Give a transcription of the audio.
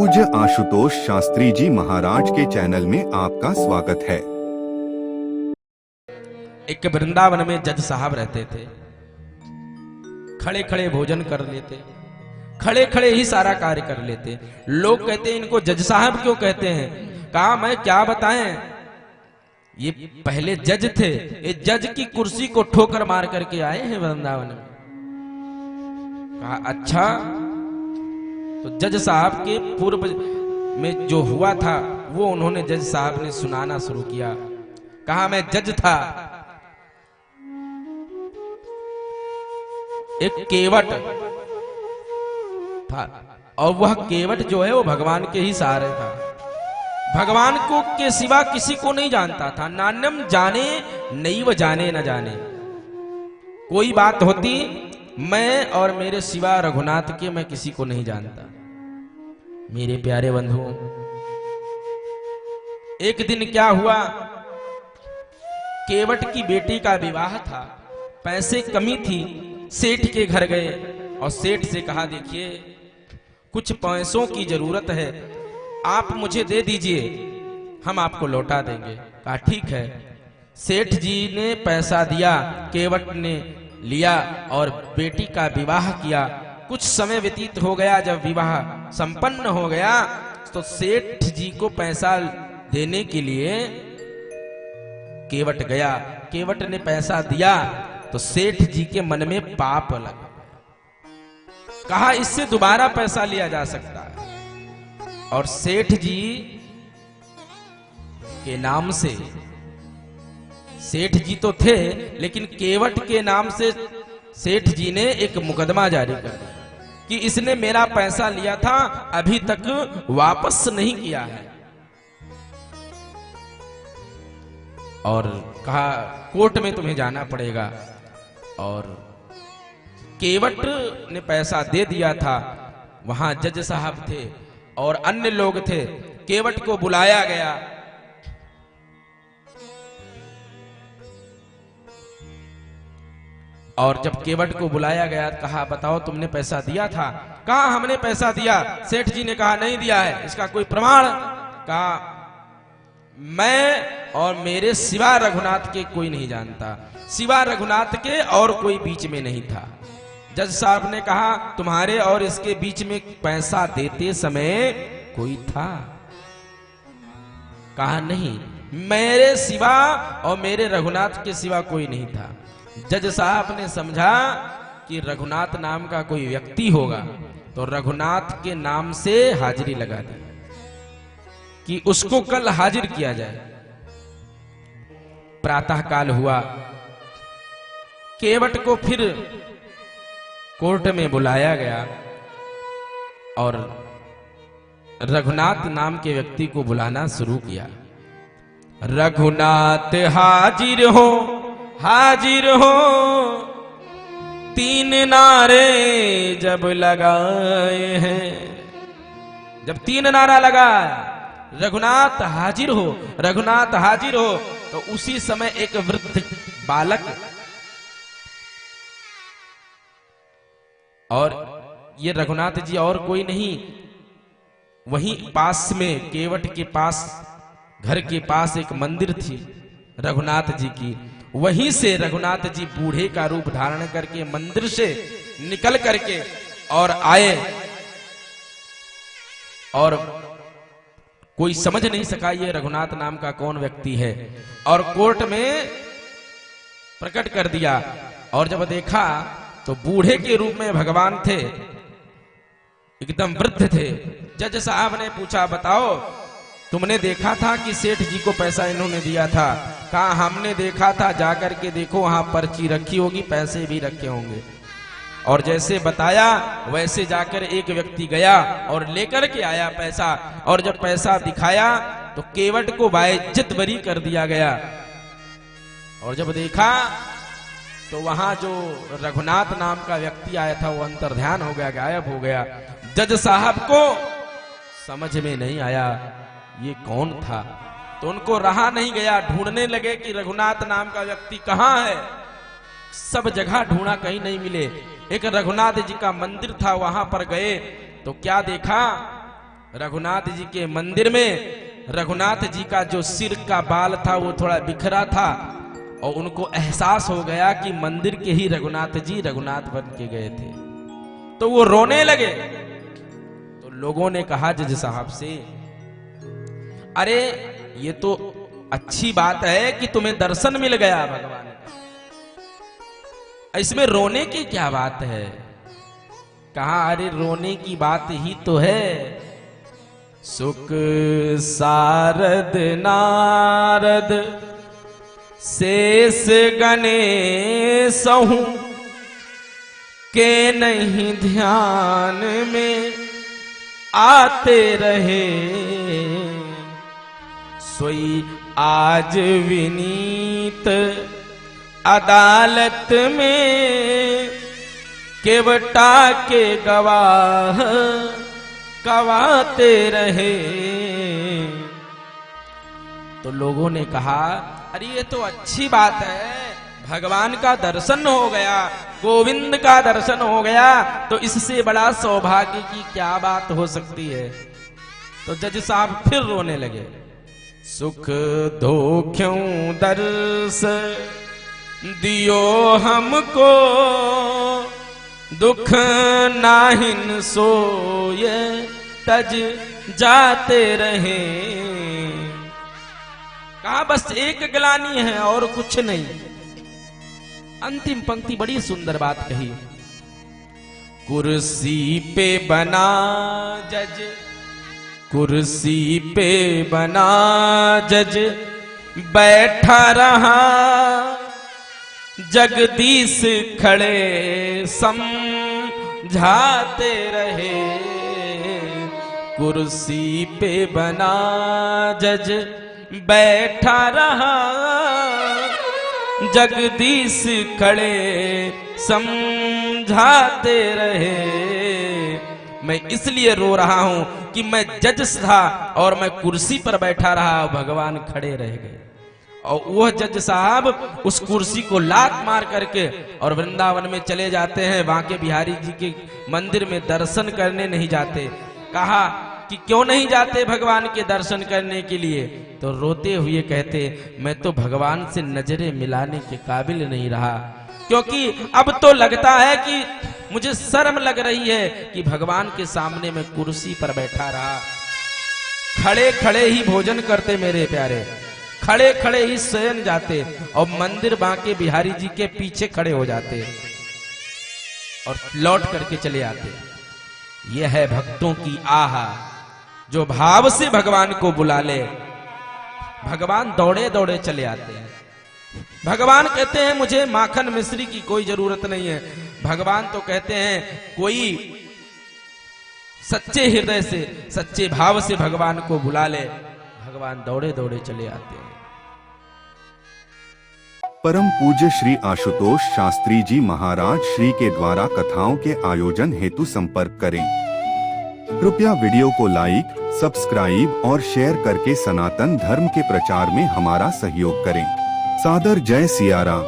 पूज्य आशुतोष शास्त्री जी महाराज के चैनल में आपका स्वागत है। एक वृंदावन में जज साहब रहते थे। खड़े खड़े भोजन कर लेते, खड़े खड़े ही सारा कार्य कर लेते। लोग कहते हैं इनको जज साहब क्यों कहते हैं? कहा मैं क्या बताएं, ये पहले जज थे, ये जज की कुर्सी को ठोकर मार करके आए हैं वृंदावन में। कहा अच्छा, तो जज साहब के पूर्व में जो हुआ था वो उन्होंने जज साहब ने सुनाना शुरू किया। कहा मैं जज था, एक केवट था, और वह केवट जो है वो भगवान के ही सहारे था। भगवान को के सिवा किसी को नहीं जानता था। नान्यम जाने नैव जाने न जाने। कोई बात होती, मैं और मेरे सिवा रघुनाथ के मैं किसी को नहीं जानता। मेरे प्यारे बंधुओं, एक दिन क्या हुआ, केवट की बेटी का विवाह था, पैसे कमी थी, सेठ के घर गए और सेठ से कहा देखिए कुछ पैसों की जरूरत है, आप मुझे दे दीजिए, हम आपको लौटा देंगे। कहा ठीक है। सेठ जी ने पैसा दिया, केवट ने लिया और बेटी का विवाह किया। कुछ समय व्यतीत हो गया, जब विवाह संपन्न हो गया तो सेठ जी को पैसा देने के लिए केवट गया। केवट ने पैसा दिया तो सेठ जी के मन में पाप लगा। कहा इससे दोबारा पैसा लिया जा सकता है, और सेठ जी के नाम से, सेठ जी तो थे लेकिन केवट के नाम से सेठ जी ने एक मुकदमा जारी कर दिया कि इसने मेरा पैसा लिया था, अभी तक वापस नहीं किया है। और कहा कोर्ट में तुम्हें जाना पड़ेगा। और केवट ने पैसा दे दिया था। वहां जज साहब थे और अन्य लोग थे। केवट को बुलाया गया। और जब केवट को बुलाया गया, कहा बताओ तुमने पैसा दिया था? कहा हमने पैसा दिया। सेठ जी ने कहा नहीं दिया है, इसका कोई प्रमाण? कहा मैं और मेरे सिवा रघुनाथ के कोई नहीं जानता, सिवा रघुनाथ के और कोई बीच में नहीं था। जज साहब ने कहा तुम्हारे और इसके बीच में पैसा देते समय कोई था? कहा नहीं, मेरे सिवा और मेरे रघुनाथ के सिवा कोई नहीं था। जज साहब ने समझा कि रघुनाथ नाम का कोई व्यक्ति होगा, तो रघुनाथ के नाम से हाजिरी लगा दी कि उसको कल हाजिर किया जाए। प्रातः काल हुआ, केवट को फिर कोर्ट में बुलाया गया और रघुनाथ नाम के व्यक्ति को बुलाना शुरू किया। रघुनाथ हाजिर हो, हाजिर हो, तीन नारे जब लगाए हैं। जब तीन नारा लगा रघुनाथ हाजिर हो, रघुनाथ हाजिर हो, तो उसी समय एक वृद्ध बालक, और ये रघुनाथ जी और कोई नहीं, वहीं पास में केवट के पास, घर के पास एक मंदिर थी रघुनाथ जी की। वहीं से रघुनाथ जी बूढ़े का रूप धारण करके मंदिर से निकल करके और आए, और कोई समझ नहीं सका ये रघुनाथ नाम का कौन व्यक्ति है, और कोर्ट में प्रकट कर दिया। और जब देखा तो बूढ़े के रूप में भगवान थे, एकदम वृद्ध थे। जज साहब ने पूछा बताओ तुमने देखा था कि सेठ जी को पैसा इन्होंने दिया था? कहा हमने देखा था, जाकर के देखो वहां पर्ची रखी होगी, पैसे भी रखे होंगे। और जैसे बताया वैसे जाकर एक व्यक्ति गया और लेकर के आया पैसा, और जब पैसा दिखाया तो केवट को बाइज्जत बरी कर दिया गया। और जब देखा तो वहां जो रघुनाथ नाम का व्यक्ति आया था वो अंतर्ध्यान हो गया, गायब हो गया। जज साहब को समझ में नहीं आया ये कौन था, तो उनको रहा नहीं गया, ढूंढने लगे कि रघुनाथ नाम का व्यक्ति कहाँ है। सब जगह ढूंढा, कहीं नहीं मिले। एक रघुनाथ जी का मंदिर था, वहां पर गए तो क्या देखा रघुनाथ जी के मंदिर में रघुनाथ जी का जो सिर का बाल था वो थोड़ा बिखरा था और उनको एहसास हो गया कि मंदिर के ही रघुनाथ जी रघुनाथ बन के गए थे, तो वो रोने लगे। तो लोगों ने कहा जज साहब से, अरे ये तो अच्छी बात है कि तुम्हें दर्शन मिल गया भगवान का, इसमें रोने की क्या बात है? कहा अरे रोने की बात ही तो है। सुख सारद नारद शेष गणेश हूं के नहीं ध्यान में आते रहे, सोई आज विनीत अदालत में केवटा के गवाह गवाते रहे। तो लोगों ने कहा अरे ये तो अच्छी बात है, भगवान का दर्शन हो गया, गोविंद का दर्शन हो गया, तो इससे बड़ा सौभाग्य की क्या बात हो सकती है? तो जज साहब फिर रोने लगे। सुख धोख्यों दर्श दियो हमको, दुख नाहिन सोए तज जाते रहे। कहा बस एक गिलानी है और कुछ नहीं। अंतिम पंक्ति बड़ी सुंदर बात कही, कुर्सी पे बना जज, कुर्सी पे बना जज बैठा रहा, जगदीश खड़े समझाते रहे। कुर्सी पे बना जज बैठा रहा, जगदीश खड़े समझाते रहे। मैं इसलिए रो रहा हूं कि मैं जज था और मैं कुर्सी पर बैठा रहा, भगवान खड़े रह गए। और वह जज साहब उस कुर्सी को लात मार करके और वृंदावन में चले जाते हैं, बांके बिहारी जी के मंदिर में दर्शन करने नहीं जाते। कहा कि क्यों नहीं जाते भगवान के दर्शन करने के लिए? तो रोते हुए कहते, मैं तो भगवान से नजरें मिलाने के काबिल नहीं रहा, क्योंकि अब तो लगता है कि मुझे शर्म लग रही है कि भगवान के सामने मैं कुर्सी पर बैठा रहा। खड़े खड़े ही भोजन करते मेरे प्यारे, खड़े खड़े ही शयन जाते और मंदिर बांके बिहारी जी के पीछे खड़े हो जाते और लौट करके चले आते। यह है भक्तों की आह, जो भाव से भगवान को बुला ले, भगवान दौड़े दौड़े चले आते हैं। भगवान कहते हैं मुझे माखन मिश्री की कोई जरूरत नहीं है। भगवान तो कहते हैं कोई सच्चे हृदय से, सच्चे भाव से भगवान को बुला ले, भगवान दौड़े दौड़े चले आते हैं। परम पूज्य श्री आशुतोष शास्त्री जी महाराज श्री के द्वारा कथाओं के आयोजन हेतु संपर्क करें। कृपया वीडियो को लाइक, सब्सक्राइब और शेयर करके सनातन धर्म के प्रचार में हमारा सहयोग करें। सादर जय सिया राम।